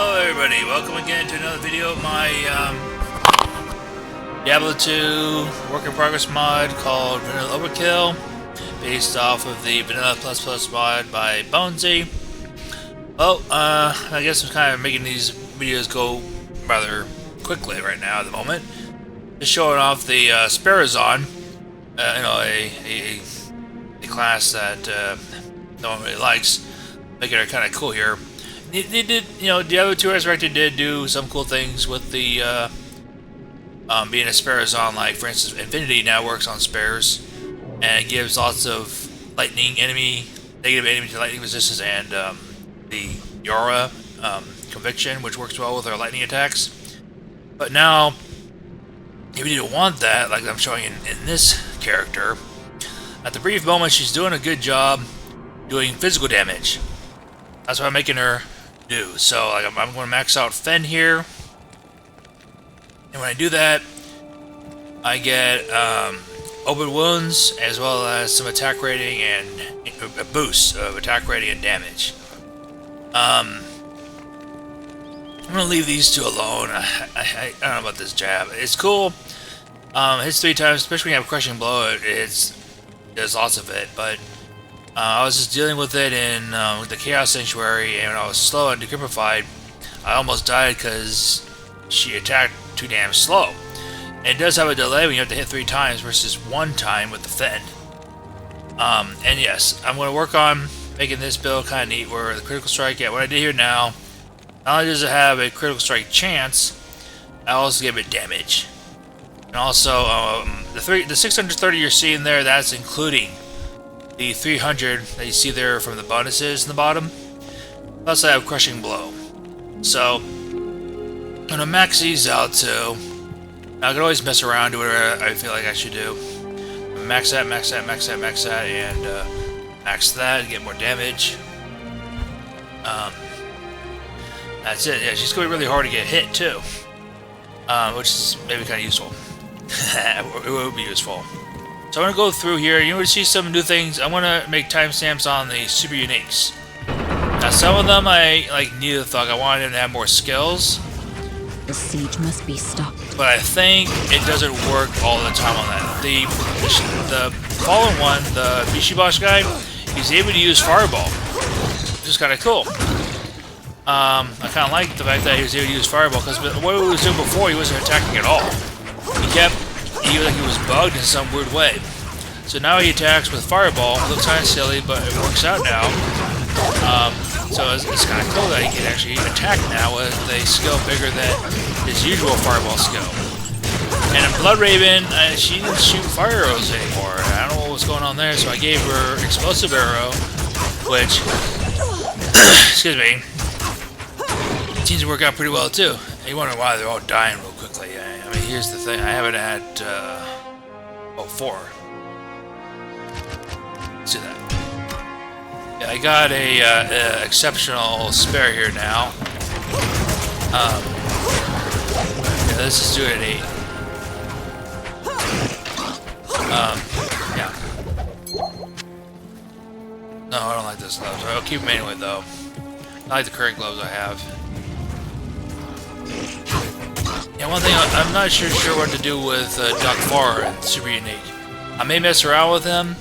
Hello everybody, welcome again to another video of my Diablo II work in progress mod called Overkill, based off of the Vanilla++ mod by Bonesy. Well, I guess I'm kind of making these videos go rather quickly right now at the moment. Just showing off the Spearazon, a class that no one really likes, making it kind of cool here. They did, Diablo II Resurrected did do some cool things with the being a Spearazon. Like, for instance, Infinity now works on spares, and it gives lots of negative enemy to lightning resistance, and the Yara conviction, which works well with our lightning attacks. But now, if you didn't want that, like I'm showing in this character, at the brief moment she's doing a good job doing physical damage. That's what I'm making her do. So like, I'm going to max out Fen here, and when I do that, I get open wounds as well as some attack rating and a boost of attack rating and damage. I'm going to leave these two alone. I don't know about this jab. It's cool. Hits 3 times, especially when you have Crushing Blow. There's lots of it, but I was just dealing with it in the Chaos Sanctuary, and when I was slow and decrypified, I almost died because she attacked too damn slow. And it does have a delay when you have to hit 3 times versus 1 time with the Fen. And yes, I'm going to work on making this build kind of neat, where the critical strike, what I did here now, not only does it have a critical strike chance, I also give it damage. And also, the 630 you're seeing there, that's including the 300 that you see there from the bonuses in the bottom. Plus I have Crushing Blow. So, I'm going to max these out too. Now, I can always mess around, do whatever I feel like I should do. Max that, and max that to get more damage. That's it. Yeah, she's going to be really hard to get hit too. Which is maybe kind of useful. It would be useful. So I'm going to go through here. You're going to see some new things. I want to make timestamps on the super uniques. Now, some of them I need a thug. I wanted him to have more skills. The siege must be stopped. But I think it doesn't work all the time on that. The fallen one, the Bishibosh guy, he's able to use Fireball, which is kind of cool. I kind of like the fact that he was able to use Fireball, because what he was doing before, he wasn't attacking at all. He was bugged in some weird way. So now he attacks with Fireball. It looks kind of silly, but it works out now. So it's kind of cool that he can actually attack now with a skill bigger than his usual Fireball skill. And in Blood Raven, she didn't shoot fire arrows anymore. I don't know what was going on there, so I gave her Explosive Arrow, which, excuse me, seems to work out pretty well too. You wonder why they're all dying real quickly. I mean, here's the thing. I haven't had 4. Let's do that. Yeah, I got a exceptional spare here now. Yeah, let's just do it at 8. Yeah. No, I don't like those gloves. I'll keep them anyway, though. I like the current gloves I have. Yeah, one thing, I'm not sure what to do with Doc Farr and Super Unique. I may mess around with him.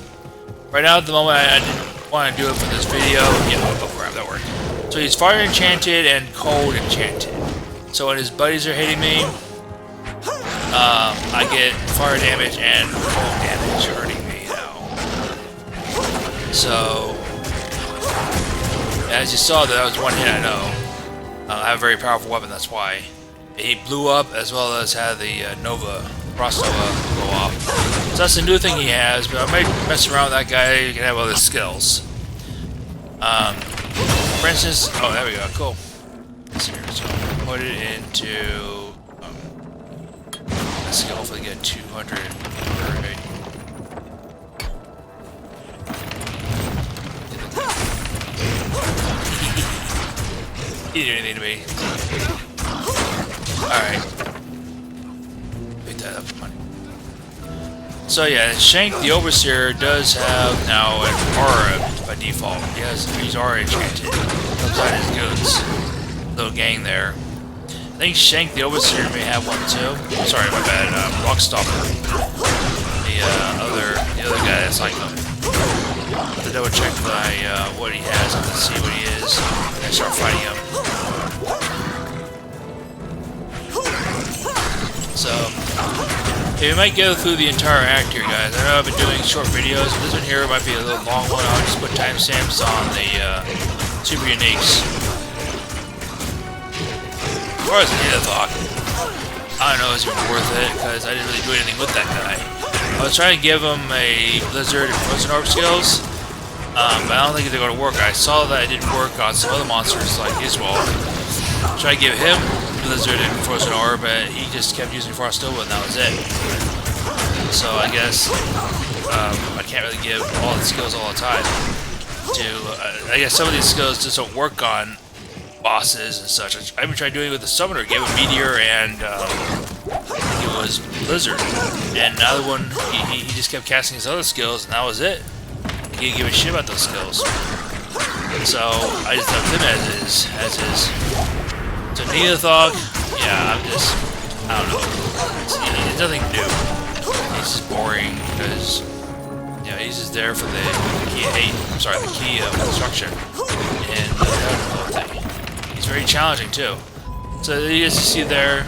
Right now, at the moment, I didn't want to do it for this video. Yeah, oh crap, that worked. So he's Fire Enchanted and Cold Enchanted. So when his buddies are hitting me, I get fire damage and cold damage hurting me now. So, as you saw, that was one hit, I know. I have a very powerful weapon, that's why. He blew up, as well as had the Frost Nova go off. So that's a new thing he has, but I might mess around with that guy. You can have other skills. For instance, oh, there we go, cool. So put it into, let's see, hopefully get 200. Perfect. He didn't do anything to me. Alright. Pick that up for money. So yeah, Shenk the Overseer does have now an aura by default. He's aura enchanted. Comes out his goons. So little gang there. I think Shenk, the Overseer, may have one too. Sorry, my bad. Rockstalker, the other guy that's like him. I have to double check what he has. I have to see what he is and start fighting him. So, yeah, we might go through the entire act here, guys. I know I've been doing short videos, but this one here might be a little long one. I'll just put timestamps on the super uniques. As far as Neothok, I don't know if it's even worth it, because I didn't really do anything with that guy. I was trying to give him a Blizzard and Frozen Orb skills, but I don't think they're going to work. I saw that it didn't work on some other monsters like Israel. Tried to give him Blizzard and Frozen Orb, but he just kept using Frost Nova, and that was it. So I guess I can't really give all the skills all the time. I guess some of these skills just don't work on bosses and such. I even tried doing it with the Summoner. Gave him Meteor and I think it was Blizzard. And another one, he just kept casting his other skills, and that was it. He didn't give a shit about those skills. So I just left him as is. So Neothok, yeah, I don't know. It's nothing new. He's just boring because, you know, he's just there for the key of hate. I'm sorry, the key of destruction and the whole thing. He's very challenging too. So you guys see there.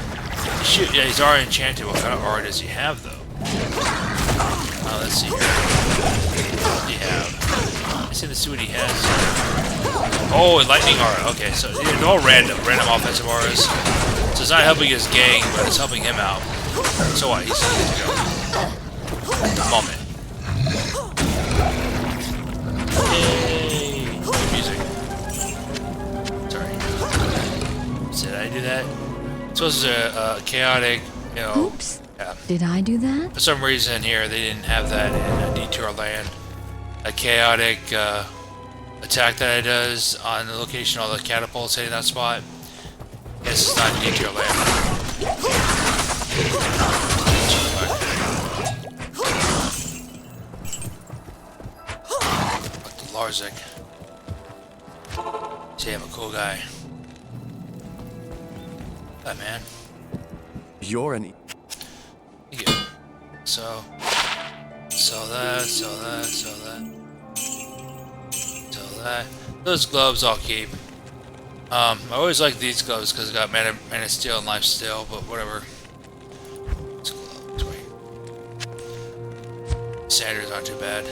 Shoot, yeah, he's already enchanted. What kind of aura does he have though? Let's see here. What do you have? Let's see what he has. Oh, lightning aura. Okay, so they're all random offensive auras. So it's not helping his gang, but it's helping him out. So what? He's good to go. Moment. Yay! Good music. Sorry. Did I do that? So this is a chaotic, you know. Oops. Yeah. Did I do that? For some reason here, they didn't have that in Detour Land. A chaotic attack that it does on the location all the catapults hitting that spot. Yes, it's not Detour Land. Larzik. See, I'm a cool guy. Hi, man. You're an... Thank you. So that. Those gloves I'll keep. I always like these gloves because they got mana steal and life steal, but whatever. These gloves, wait. Sanders aren't too bad.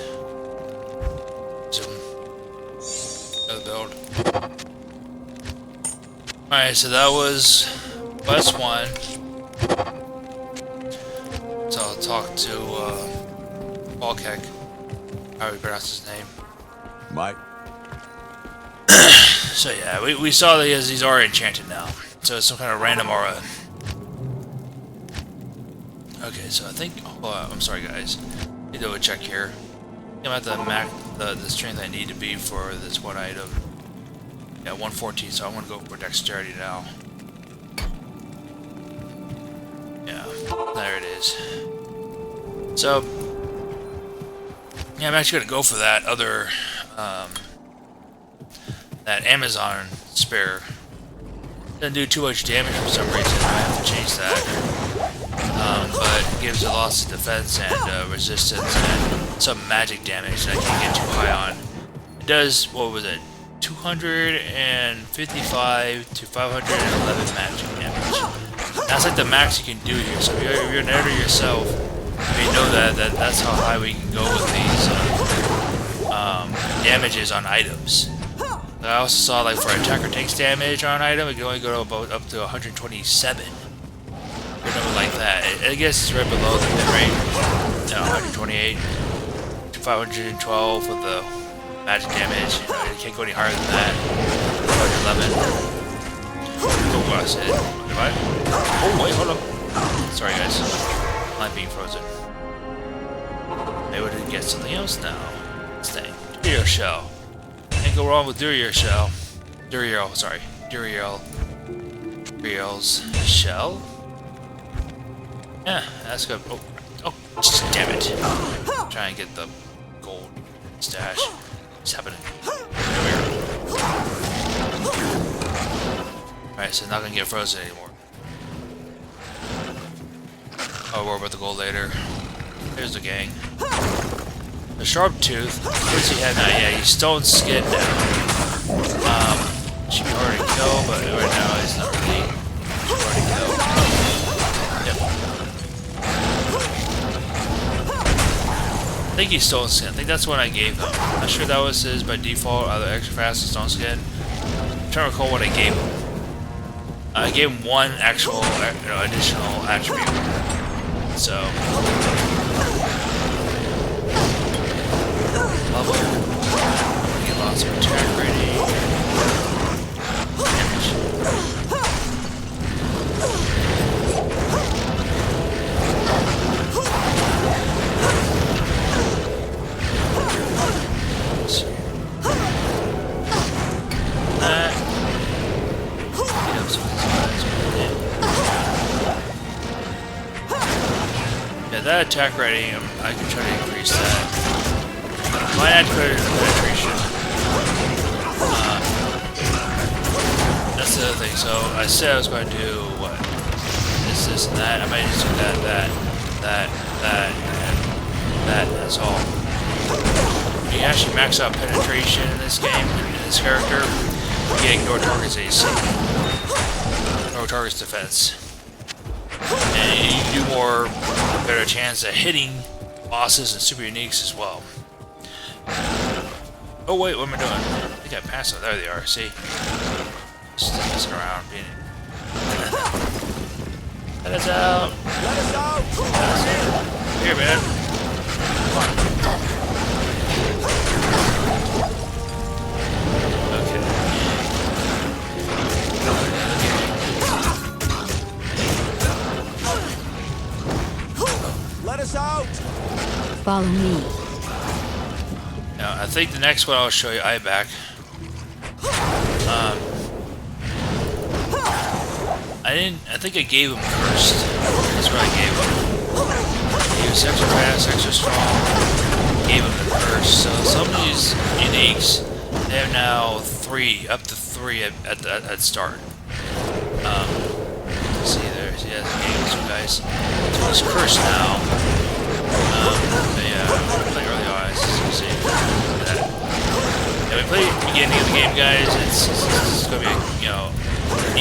Zoom. Another build. Alright, so that was Quest 1. So I'll talk to Balkek. How do we pronounce his name? Mike. So yeah, we saw that he's already enchanted now. So it's some kind of random aura. Okay, so I think... I'm sorry guys. Need to do a check here. I'm at the the strength I need to be for this one item. Yeah, 114, so I'm gonna go for Dexterity now. Yeah, there it is. So, yeah, I'm actually gonna go for that other, that Amazon spare. Doesn't do too much damage for some reason. I have to change that. But it gives a loss of defense and resistance and some magic damage that I can't get too high on. It does, what was it? 255 to 511 magic damage. That's like the max you can do here. So if you're an editor yourself, you know that's how high we can go with these damages on items. I also saw like for attacker takes damage on an item, it can only go to about up to 127. Or something like that. I guess it's right below the hit rate. No, 128 to 512 with the magic damage. You know, it can't go any higher than that. 111. Oh, that's it. What? Oh, wait, hold up. Sorry, guys. I'm being frozen. Maybe we can get something else now. Stay. Duriel Shell. Can't go wrong with Duriel Shell. Duriel's Shell? Yeah, that's good. Oh, damn it. Try and get the gold stash. What's happening? Alright, Alright, so not gonna get frozen anymore. I'll worry about the gold later. Here's the gang. The Sharp Tooth. What's he have now? Yeah, he's Stone Skin now. Should be hard to kill, but right now he's not really hard to kill. Yep. I think he's Stone Skin. I think that's what I gave him. I'm not sure that was his by default, either extra fast or Stone Skin. I'm trying to recall what I gave him. I gave him one actual, additional attribute. So, level. Get lots of attack rating. Damage. Yeah, that attack rating, I can try to increase that. Might add penetration. That's the other thing. So I said I was going to do what? This, and that. I might just do that, and that. That's all. You can actually max out penetration in this game, in this character. You can ignore target's AC. Ignore target's defense. And you do better chance at hitting bosses and super uniques as well. Oh wait, what am I doing? I think I passed them. There they are, see? Just messing around. Let us out! Let us out! Here, man. Come on. Okay. Let us out! Follow me. Now, I think the next one I'll show you back. I think I gave him cursed. That's what I gave him. He was extra fast, extra strong. Gave him the curse. So some of these uniques, they have now up to three at start. See there, he has games, you guys. So he's cursed now. Play early on, as you see. That. Yeah, we play at the beginning of the game, guys. It's going to be,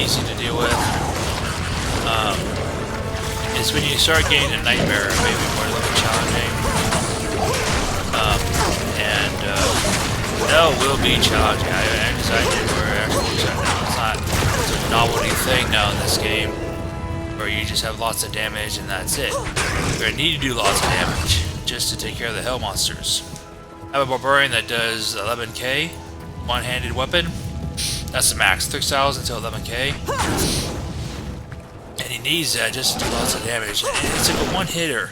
easy to deal with. It's when you start getting a nightmare, maybe more a little bit challenging. No, it will be challenging. I did where actually it's not a novelty thing now in this game, where you just have lots of damage and that's it. You're going to need to do lots of damage just to take care of the hell monsters. I have a Barbarian that does 11k, one-handed weapon. That's the max, 6,000 to 11k. And he needs that just to do lots of damage. And it's like a one-hitter,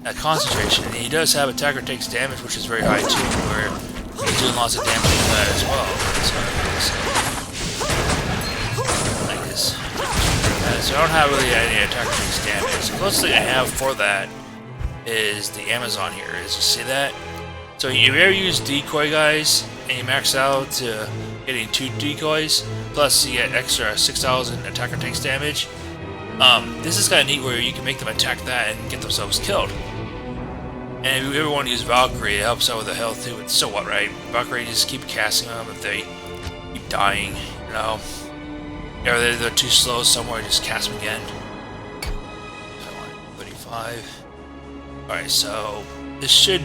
that concentration. And he does have attacker takes damage, which is very high too, where he's doing lots of damage with that as well. So, like this. So I don't have really any attacker takes damage. The closest thing I have for that is the Amazon here. Is you see that? So you ever use decoy, guys, and you max out to getting 2 decoys, plus you get extra 6,000 attacker takes damage. This is kind of neat where you can make them attack that and get themselves killed. And if you ever want to use Valkyrie, it helps out with the health too. It's so what, right? Valkyrie, just keep casting them if they keep dying, Or they're too slow somewhere, just cast them again. 35. Alright, so this should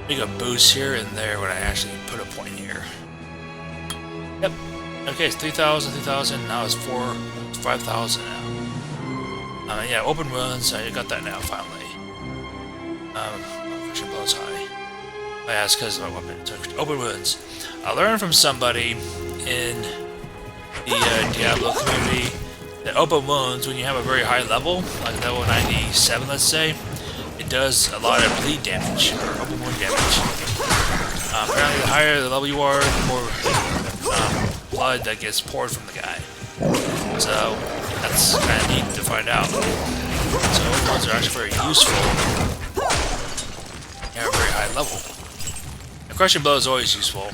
make a boost here and there when I actually put a point here. Yep. Okay, it's 3,000, 3,000. Now it's 5,000 now. Yeah, open wounds. I got that now finally. Vision blows high. Oh, yeah, it's because of my weapon. So, open wounds. I learned from somebody in the Diablo community that open wounds, when you have a very high level, like level 97, let's say, it does a lot of bleed damage, or open wound damage. Apparently, the higher the level you are, the more blood that gets poured from the guy. So, that's kind of neat to find out. So, open wounds are actually very useful at a very high level. The crushing blow is always useful.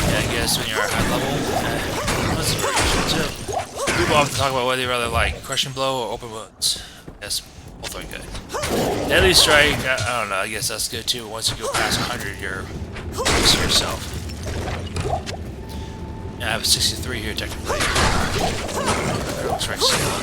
Yeah, I guess when you're at high level, that's very useful too. People often talk about whether you rather like crushing blow or open wounds. Yes, both are good. Deadly strike, I don't know, I guess that's good too. Once you go past 100, you're using yourself. Yeah, I have a 63 here technically. Strike skill.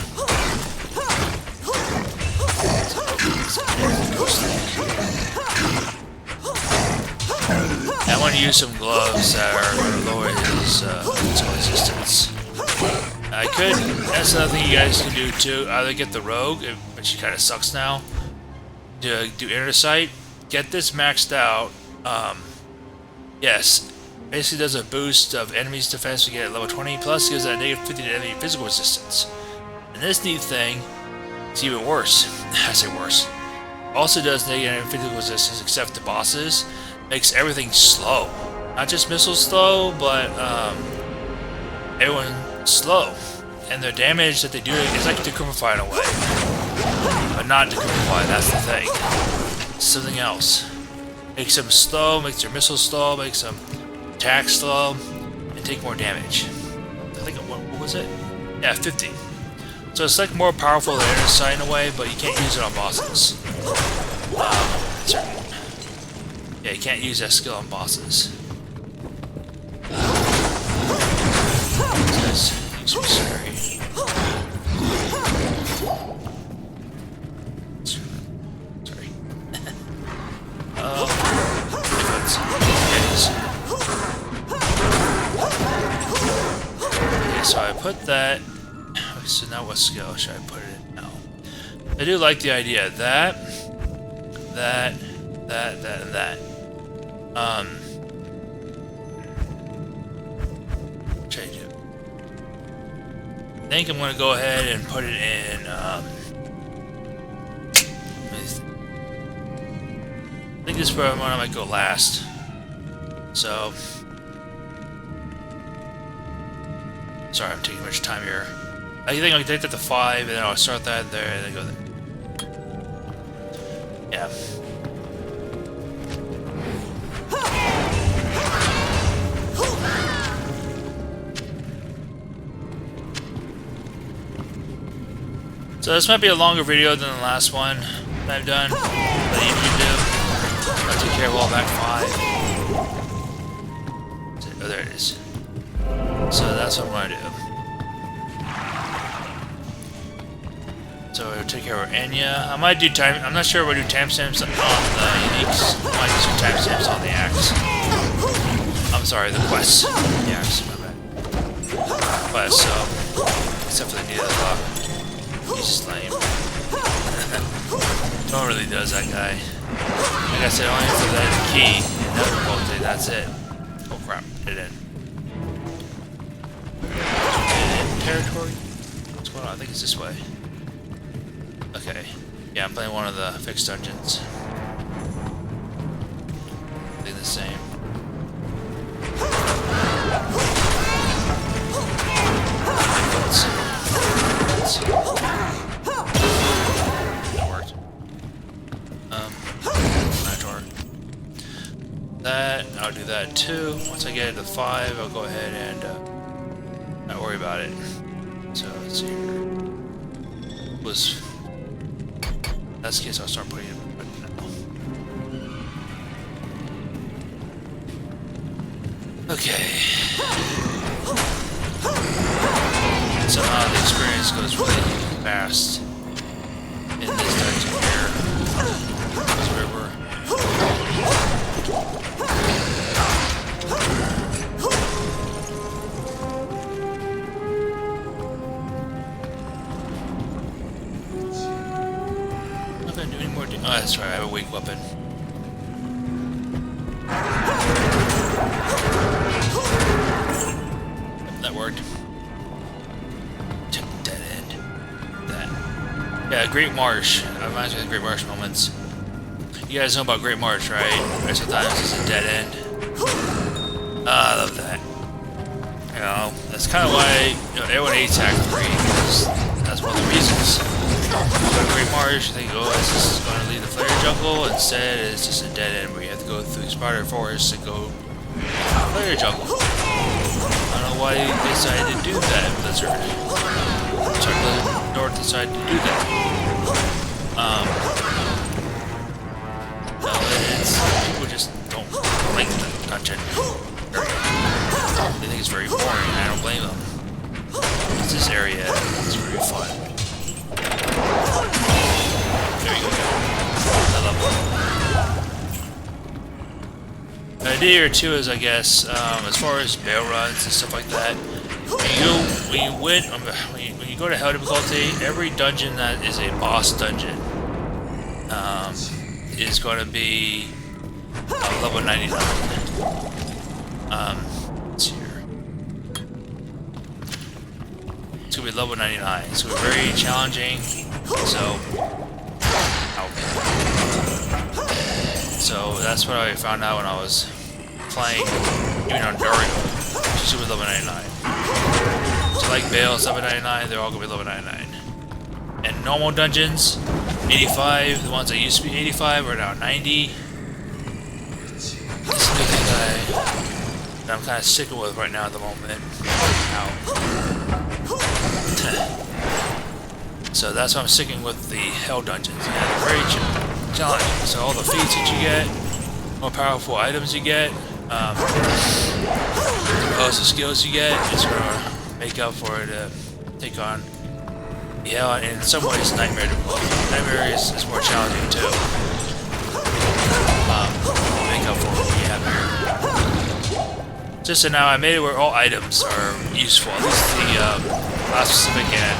I want to use some gloves that are going to lower his resistance. I could, that's another thing you guys can do too, either get the rogue, which she kind of sucks now, to do inner sight, get this maxed out. Yes, basically does a boost of enemies defense to get level 20, plus gives that negative 50 to enemy physical resistance. And this neat thing is even worse. I say worse. Also does negative physical resistance except to bosses. Makes everything slow. Not just missiles slow, but everyone slow. And their damage that they do is like decumify in a way. But not decumify, that's the thing. It's something else. Makes them slow, makes their missiles slow, makes them attack slow, and take more damage. I think, what was it? Yeah, 50. So it's like more powerful than inner sight in a way, but you can't use it on bosses. Yeah, you can't use that skill on bosses. Sorry. Okay, so I put that. So now what skill should I put it in now? I do like the idea of that, and that. What should I do? I think I'm gonna go ahead and put it in, I think this is where I might go last. So, sorry, I'm taking much time here. I think I'll take that to 5, and then I'll start that there, and then go there. Yeah. So this might be a longer video than the last one that I've done, that I usually do. I'll take care of all back 5. Oh, there it is. So that's what I'm going to do. So we'll take care of Anya. I might do time. I'm not sure if we'll do timestamps on the uniques. I might do some timestamps on the axe. I'm sorry, the quests. The axe, my bad. Quests, so. Except for the needle lock. He's just lame. No one really does that guy. Like I said, only for that key. Another multi, that's it. Oh crap, hit it in. Territory? What's going on? I think it's this way. Okay. Yeah, I'm playing one of the fixed dungeons. I think the same. That worked. That, I'll do that too. Once I get it to 5, I'll go ahead and not worry about it. So let's see here. Was that's the case, I'll start putting it now. Okay. Somehow the experience goes really fast in this dungeon here. This river. Oh, that's right, I have a weak weapon. That worked. Dead end. That. Yeah, Great Marsh. That reminds me of the Great Marsh moments. You guys know about Great Marsh, right? Or sometimes it's a dead end. I love that. You know, that's kind of why everyone hates Act 3, because that's one of the reasons. Go to Great Marsh, you think, oh, this is going to lead the Flare Jungle. Instead, it's just a dead end where you have to go through Spider Forest and go to the Flare Jungle. I don't know why they decided to do that, Blizzard. Sorry, Blizzard North decided to do that. No, people just don't like the content. They think it's very boring, and I don't blame them. This area is very fun. There you go. I love it. The idea here too is, I guess, as far as Baal runs and stuff like that, when you go to Hell difficulty, every dungeon that is a boss dungeon is going to be level 99. Let's see here. It's going to be level 99. It's going to be very challenging. So that's what I found out when I was playing, even on Dario, which is level 99. So like Baal, level 99, they're all going to be level 99. And normal dungeons, 85, the ones that used to be 85 are now 90. This is the thing that I'm kind of sticking with right now at the moment. So that's why I'm sticking with the Hell dungeons. Yeah, they're very challenging. So all the feats that you get, more powerful items you get, most of the skills you get, it's going to make up for it to take on. Yeah, and in some ways, Nightmare Nightmare is more challenging too. Make up for what we have here. Just so now I made it where all items are useful. At least the class specific and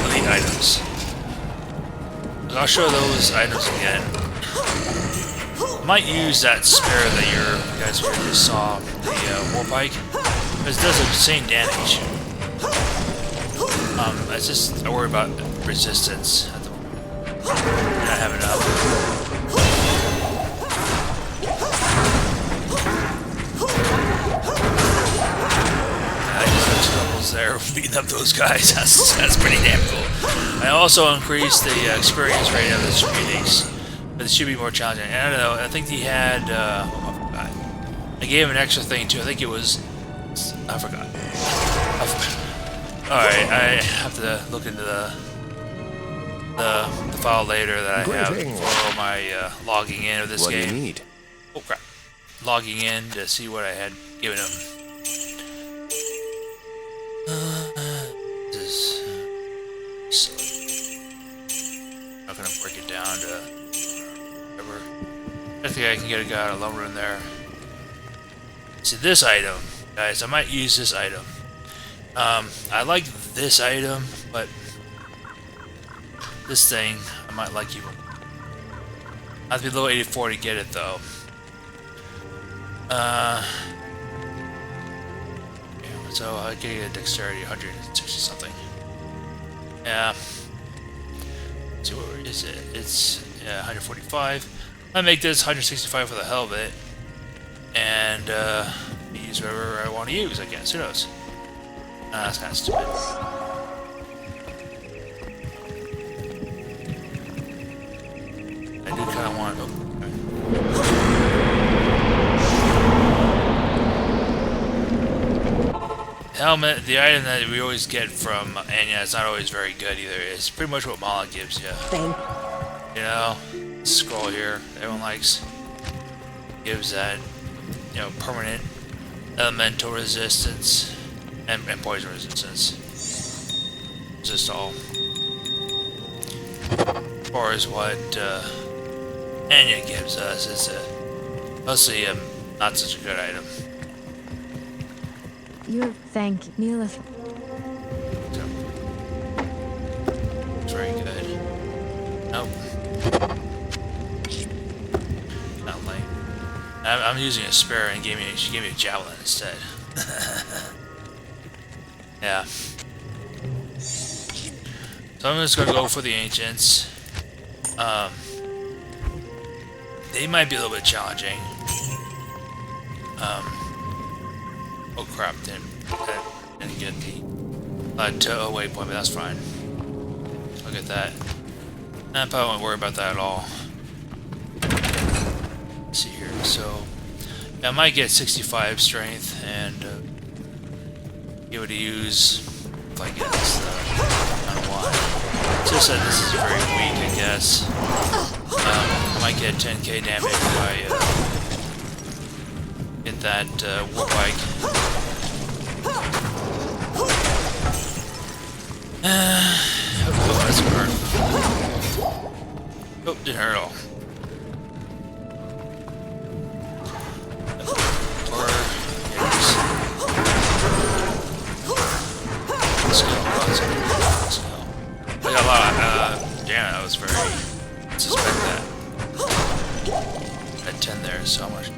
elite items. I'll show those items again. I might use that spear that you guys just saw, the war pike, because it does the same damage. I worry about resistance at the moment. I don't have enough. I just have 2 levels there beating up those guys. That's pretty damn cool. I also increased the experience rate of the meetings, but it should be more challenging. I don't know. I think he had. I forgot. I gave him an extra thing too. I think it was. I forgot. Alright, I have to look into the file later that I have for my logging in of this game. What do you need? Oh crap. Logging in to see what I had given him. This is silly. I'm not gonna break it down to whatever. I think I can get a guy out of lumber in there. See this item, guys, I might use this item. I like this item, but this thing I might like even. I have to be level 84 to get it though. Yeah, so I get a Dexterity 160 something. Yeah. Let's see, where is it? It's 145. I make this 165 for the hell of it, and use whatever I want to use. I guess. Who knows? That's kind of stupid. I do kind of want. Oh, okay. Helmet, the item that we always get from Anya, is not always very good either. It's pretty much what Mala gives you. You know, scroll here, everyone likes. Gives that, you know, permanent elemental resistance. And poison resistance. Just all. As far as what Anya gives us, it's mostly not such a good item. You're thank Mila. It's very good. Nope. Not lame. I'm using a spear and she gave me a javelin instead. Yeah. So I'm just gonna go for the ancients. They might be a little bit challenging. Oh crap! Didn't get the waypoint, but that's fine. Look at that. I probably won't worry about that at all. Let's see here. So I might get 65 strength and be able to use if I get this. I don't know why. It's just that this is very weak, I guess. I might get 10k damage if I get that war bike. Oh, that's gonna hurt. Oh, didn't hurt at all. Or, let's go. I got a lot of, damn, that was very, suspect that. At 10 there, so much.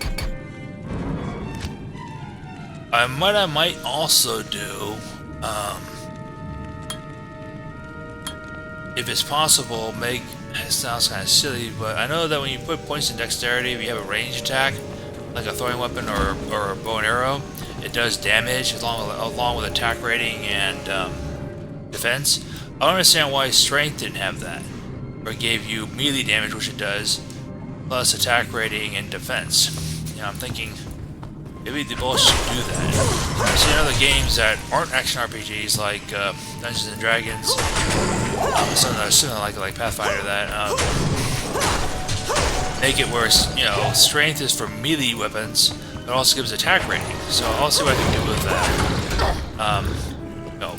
What I might also do, if it's possible, it sounds kind of silly, but I know that when you put points in dexterity, if you have a ranged attack, like a throwing weapon or a bow and arrow, it does damage along with attack rating and defense. I don't understand why strength didn't have that, or it gave you melee damage, which it does, plus attack rating and defense. You know, I'm thinking maybe they both should do that. I've seen other games that aren't action RPGs like Dungeons and Dragons, something like Pathfinder, that make it where, you know, strength is for melee weapons, but also gives attack rating. So I'll see what I can do with that. You know,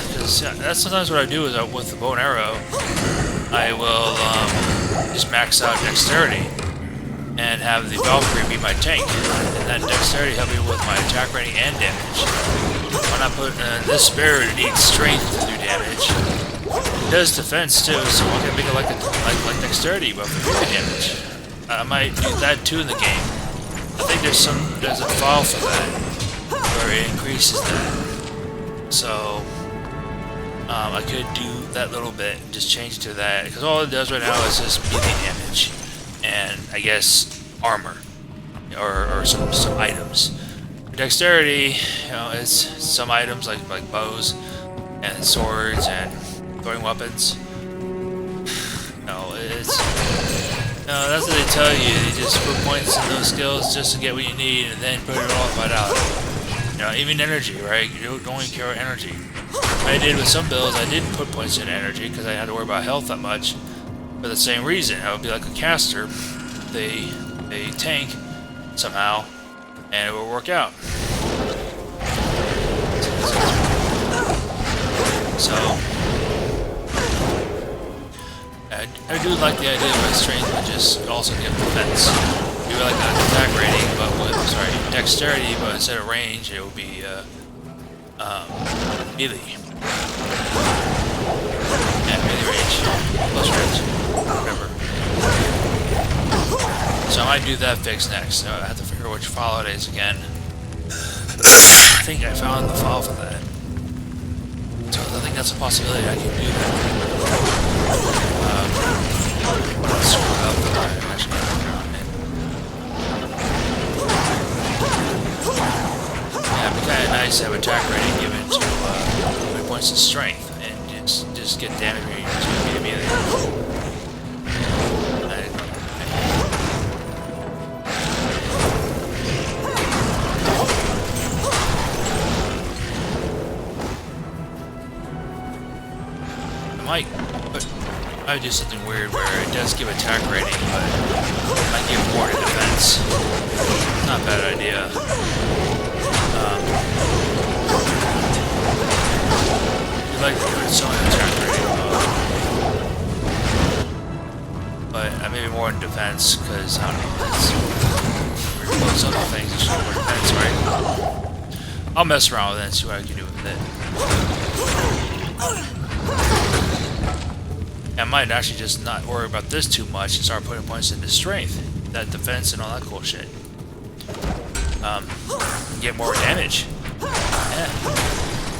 because that's sometimes what I do is with the bow and arrow, I will just max out dexterity and have the Valkyrie be my tank, and that dexterity help me with my attack rating and damage. When I put this spear, it needs strength to do damage. It does defense too, so I can make it like dexterity, but for melee damage. I might do that too in the game. I think there's a file for that where it increases that. So I could do that little bit and just change it to that, because all it does right now is just melee damage and I guess armor or some items. For dexterity, you know, it's some items like bows and swords and throwing weapons. No, that's what they tell you. They just put points in those skills just to get what you need, and then put it all right out. You know, even energy, right? You don't only care about energy. What I did with some builds, I didn't put points in energy because I had to worry about health that much. For the same reason, I would be like a caster. They tank somehow, and it will work out. So I do like the idea of strength, but just also give defense. Do like an attack rating, but with dexterity, but instead of range, it would be melee. Yeah, melee range plus range, whatever. So I might do that fix next. So I have to figure out which file it is again. I think I found the file for that. So I think that's a possibility. I can do that. Screw up the line. Actually, yeah, it'd be kind of nice to have attack rating given to 20 points of strength and just get damage rating to immediately. I might do something weird where it does give attack rating, but it might give more to defense. Not a bad idea. I'd like to give it some attack rating, but maybe more in defense, because I don't know. Most other things it should be more defense, right? I'll mess around with it and see what I can do with it. I might actually just not worry about this too much and start putting points into strength, that defense and all that cool shit. Get more damage. Yeah.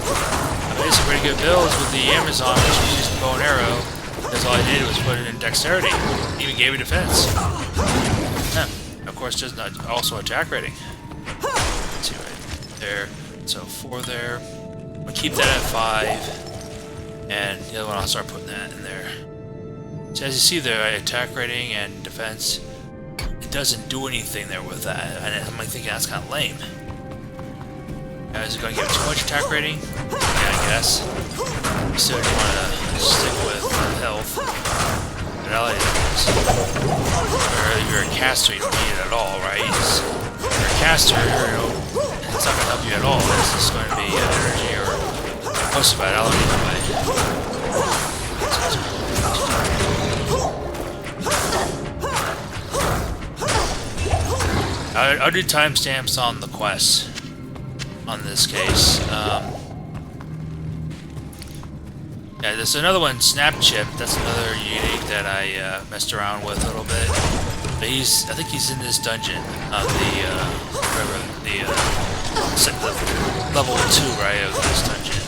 I made some pretty good builds with the Amazon, which used the bow and arrow, because all I did was put it in dexterity. Even gave it defense. Yeah. Of course, just not also attack rating. Let's see right there. So 4 there. I'll keep that at 5. And the other one, I'll start putting that in there. So as you see there, attack rating and defense. It doesn't do anything there with that. And I'm like thinking that's kind of lame. Is it going to give it too much attack rating? Yeah, I guess. You still want to stick with health. But I like it. Or if you're a caster, you don't need it at all, right? If you're a caster, it's not going to help you at all. It's just going to be energy or most of it. I don't need it. I'll do timestamps on the quest. On this case, yeah, there's another one, Snap Chip. That's another unique that I messed around with a little bit. But I think he's in this dungeon, the level 2, right, of this dungeon.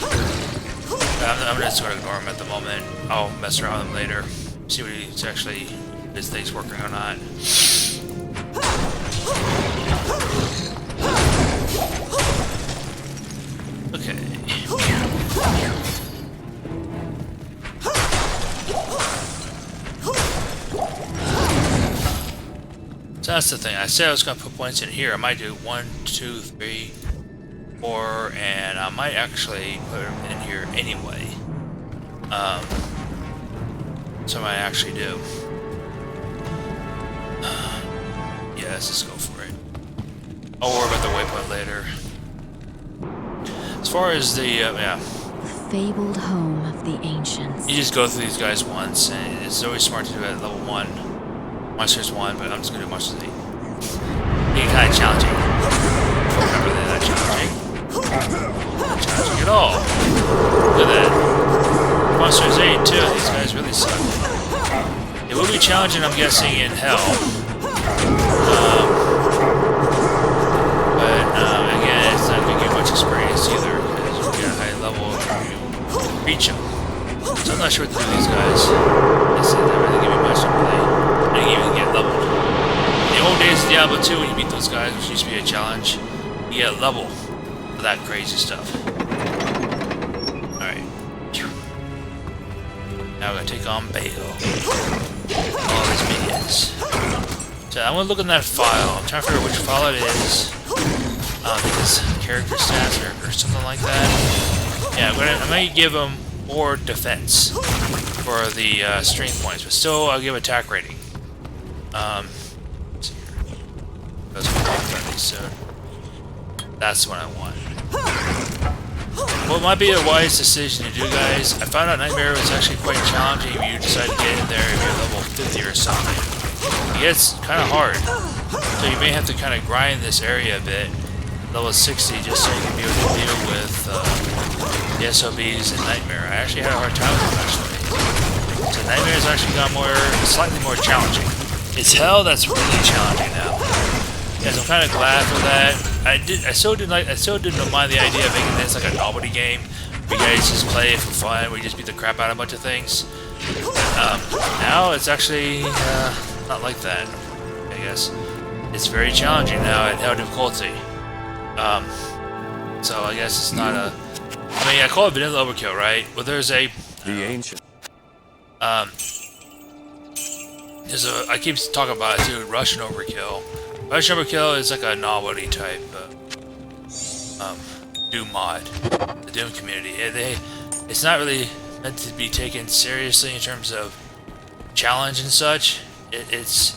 I'm gonna sort of ignore him at the moment. I'll mess around with him later, see what he's actually, his thing's working or not. Okay. So that's the thing. I said I was going to put points in here. I might do 1, 2, 3, 4, and I might actually put them in here anyway. So I might actually do. Yeah, let's just go for it. I'll worry about the waypoint later. As far as the, yeah. The fabled home of the ancients. You just go through these guys once, and it's always smart to do it at level 1. Monsters 1, but I'm just going to do Monsters 8. Being kind of challenging. Remember that challenging. Not challenging at all. Look at that. Monsters 8 too, these guys really suck. It will be challenging, I'm guessing, in hell. Again, it's not going to give much experience either, because you get a high level if you reach them. So I'm not sure what to do with these guys. They don't really give me much to play. I didn't even get leveled. In the old days of Diablo 2, when you beat those guys, which used to be a challenge, you get level for that crazy stuff. Alright. Now we're going to take on Baal. All his minions. So I'm going to look in that file. I'm trying to figure out which file it is. I think it's character stats or something like that. Yeah, I might give him more defense for the strength points, but still I'll give attack rating. Let's see here. Those are friendly soon. That's what I want. What might be a wise decision to do, guys, I found out Nightmare was actually quite challenging if you decide to get in there if you're level 50 or something. It gets kind of hard. So you may have to kind of grind this area a bit. Level 60 just so you can be able to deal with the SOBs and Nightmare. I actually had a hard time with them, actually. So Nightmare's actually got slightly more challenging. It's hell that's really challenging now. Yes, I'm kind of glad for that. I still didn't mind the idea of making this like a novelty game. Where you guys just play it for fun, where you just beat the crap out of a bunch of things. Now it's actually not like that, I guess. It's very challenging now at hell difficulty. So I guess it's not a... I mean, I call it vanilla overkill, right? Well, there's a... The ancient. I keep talking about it too, Russian overkill. Russian overkill is like a novelty type Doom mod. The Doom community. It's not really meant to be taken seriously in terms of challenge and such. It's...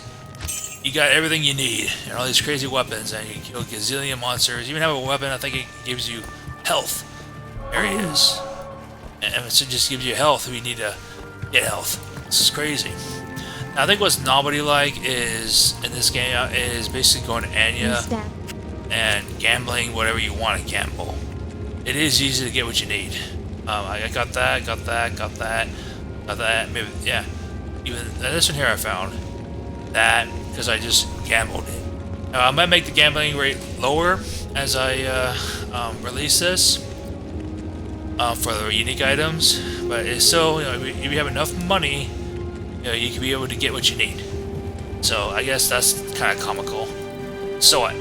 You got everything you need, and all these crazy weapons, and you can kill a gazillion monsters. You even have a weapon, I think it gives you health. There it is. And so it just gives you health if you need to get health. This is crazy. Now, I think what's novelty-like is, in this game, is basically going to Anya and gambling whatever you want to gamble. It is easy to get what you need. I got that, got that. Maybe, yeah. Even this one here I found. That, because I just gambled it. Now, I might make the gambling rate lower as I release this for the unique items, but it's still, if you have enough money, you can be able to get what you need. So I guess that's kind of comical. So what?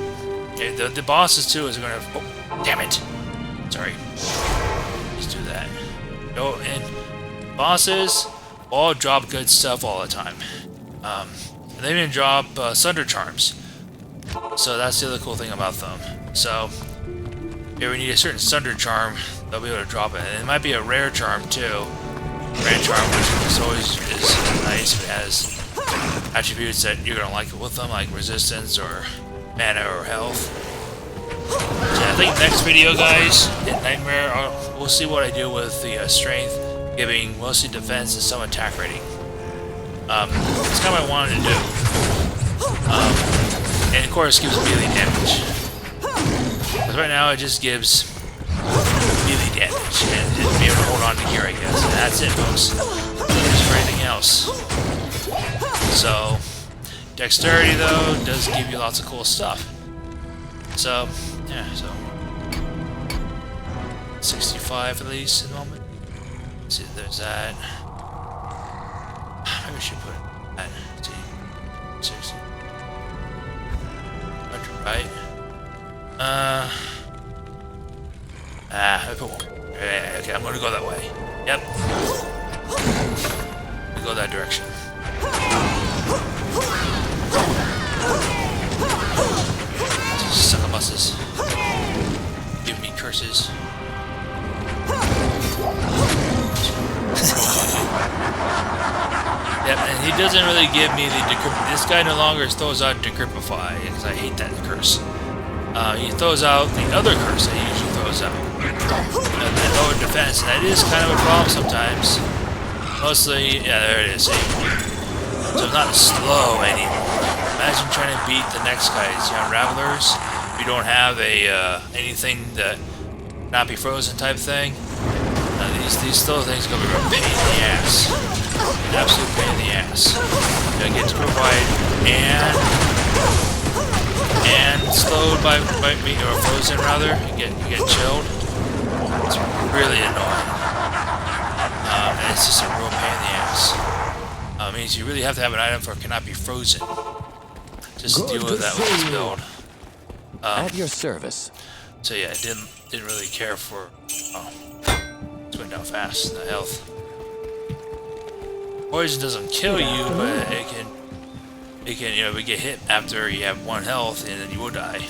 Okay, the bosses too is going to... Oh, damn it! Sorry. Just do that. And bosses all drop good stuff all the time. And they even drop Sunder Charms. So that's the other cool thing about them. So, if we need a certain Sunder Charm, they'll be able to drop it. And it might be a rare charm too. Rare charm, which is always nice if it has attributes that you're gonna like with them, like resistance or mana or health. So I think next video, guys, in Nightmare, we'll see what I do with the strength, giving mostly defense and some attack rating. It's kind of what I wanted to do. And of course, gives melee damage. Because right now, it just gives melee damage and be able to hold on to gear, I guess. And that's it, folks. There's for anything else. So, Dexterity, though, does give you lots of cool stuff. So, yeah, so 65 at least at the moment. Let's see, there's that. Maybe we should put that. Let's see, 60. 100, right? Okay, I'm gonna go that way. Yep. We go that direction. Succubuses. Give me curses. Yep, and he doesn't really give me the decrypify. This guy no longer throws out decrypify, because I hate that curse. He throws out the other curse that he usually throws out. The lower defense, and that is kind of a problem sometimes. Mostly, yeah, there it is. So I'm not slow anymore. Imagine trying to beat the next guys, you know, Ravelers. You don't have a anything that not be frozen type thing. These slow things are gonna be a pain in the ass. An absolute pain in the ass. You gotta get to provide and slowed by me, or frozen rather. You get chilled. It's really annoying. And it's just a real pain in the ass. It means you really have to have an item for it cannot be frozen. Just to deal with that with this build. At your service. So yeah, I didn't really care for. Oh, it's going down fast. The health. Poison doesn't kill you, but it can. You know, we get hit after you have 1 health, and then you will die.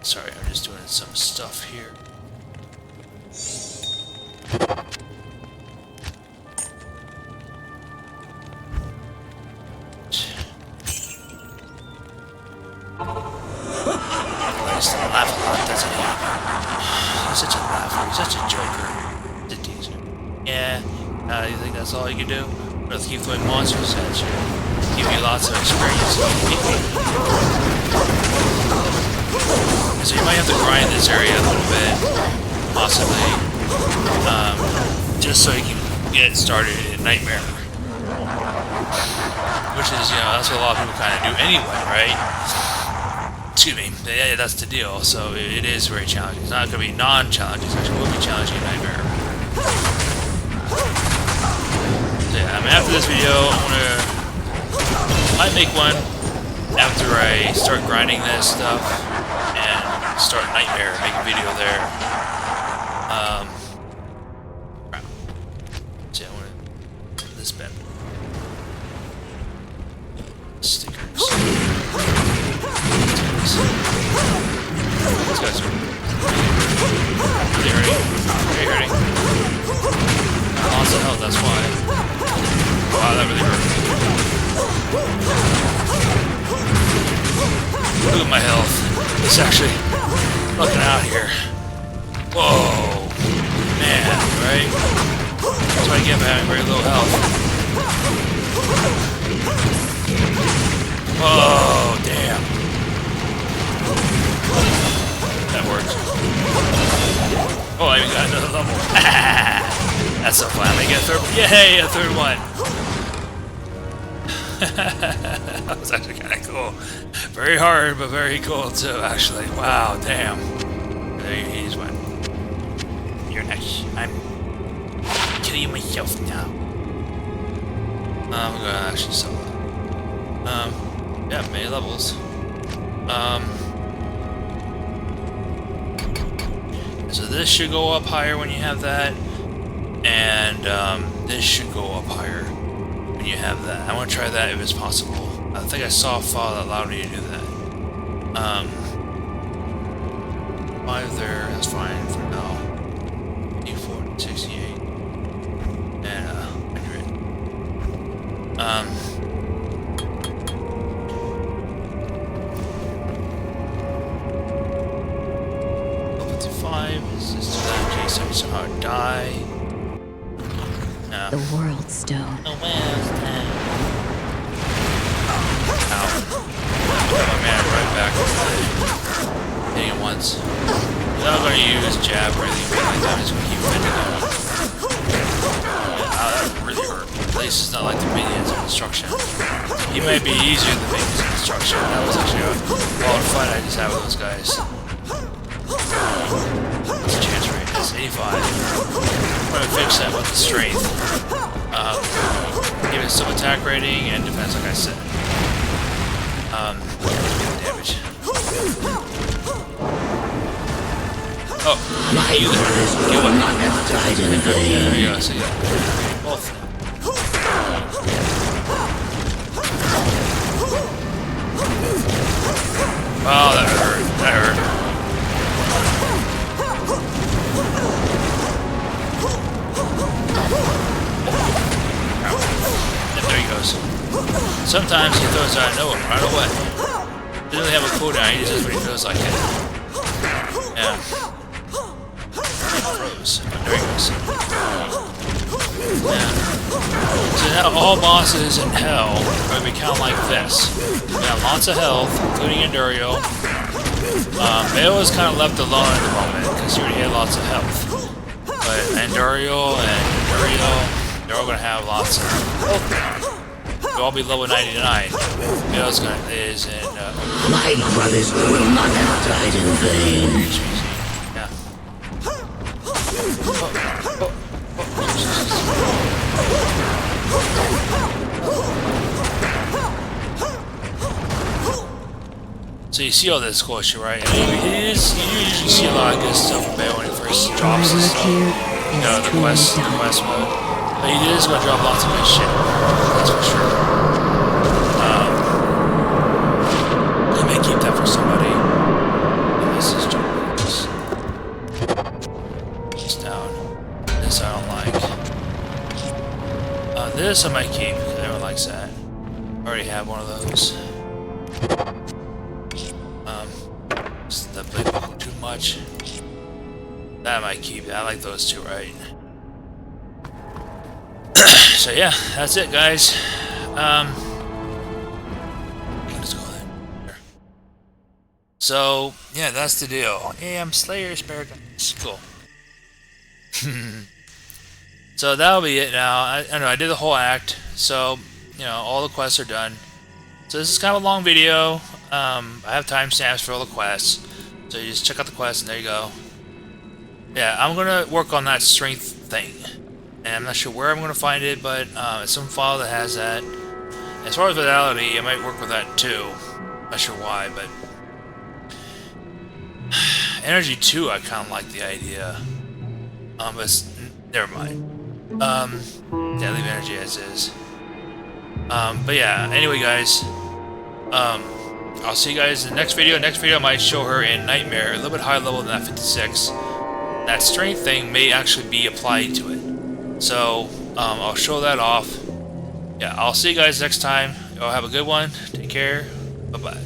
Sorry, I'm just doing some stuff here. I used to laugh a lot, doesn't he? He's such a laugher, he's such a joker. He's a teaser. Yeah, you think that's all you can do? Let's keep throwing monsters at you. Give you lots of experience. So you might have to grind this area a little bit, possibly, just so you can get started in Nightmare. Which is, you know, that's what a lot of people kind of do anyway, right? Excuse me. Yeah, that's the deal. So it is very challenging. It's not going to be non-challenging. It actually will be challenging in Nightmare. So yeah, I mean, after this video, I might make one after I start grinding this stuff and start Nightmare, make a video there. So yeah, I want to put this back. Stickers. These guys are really hurting. Very hurting. Lots of health, that's why. Wow, that really hurt. Look at my health. It's actually looking out here. Whoa. Man, right? That's what I get for having very low health. Whoa, damn. That worked. Oh, I even got another level. That's so fun. I get a third one. Yay, a third one. That was actually kind of cool. Very hard, but very cool too, actually. Wow, damn. There he's one. You're next. I'm killing myself now. I'm gonna actually sell that. Yeah, many levels. So this should go up higher when you have that. And and this should go up higher when you have that. I want to try that if it's possible. I think I saw a file that allowed me to do that. 5 there, that's fine for now. 84, 68, and 100. 55 is just that in case I somehow die. No. The World Stone. The World Stone. Ow. Got my man right back into the hitting it once. I'm not going to use jab or anything like that. I'm just going to keep bending on him. Ow, that really hurt. At least it's not like the minions of destruction. He might be easier than the minions of destruction. That was actually a wild fight I just had with those guys. What's the chance rate? It's 85. I'm going to fix that with the strength. Give it some attack rating and defense, like I said. Damage. Oh, you there. Get one. There you go, so yeah. Both. Oh, that hurt. That hurt. There he goes. Sometimes he throws out of nowhere, right away. He doesn't have a cooldown, he just does what he feels like it. Yeah. He froze. There he goes. Yeah. So now all bosses in hell are going to be kind of like this. We got lots of health, including Endurio. Baal is kind of left alone at the moment, because he already had lots of health. But Endurio and Endurio, they're all going to have lots of health now. They'll all be level 99. Baal's going to is in my brothers will not have died in vain. Yeah. So you see all this cool shit, right? I mean, you usually see a lot of good stuff from Baal when he first drops and stuff. You know, the quest mode. But he is going to drop lots of good shit. That's for sure. I may keep that for somebody. And this is just down. This I don't like. This I might keep because everyone likes that. I already have one of those. That blade too much. That I might keep. I like those two, right? So yeah, that's it, guys. Let's go there. So yeah, that's the deal. Hey, I'm Slayer Spearazon. Cool. So that'll be it now. I know I did the whole act, so you know all the quests are done. So this is kind of a long video. I have timestamps for all the quests, so you just check out the quests and there you go. Yeah, I'm gonna work on that strength thing. And I'm not sure where I'm going to find it, but it's some file that has that. As far as vitality, I might work with that too. Not sure why, but energy 2, I kind of like the idea. But never mind. Yeah, leave energy as is. But yeah, anyway, guys, I'll see you guys in the next video. Next video, I might show her in Nightmare, a little bit higher level than that 56. That strength thing may actually be applied to it. So, I'll show that off. Yeah, I'll see you guys next time. Y'all have a good one. Take care. Bye-bye.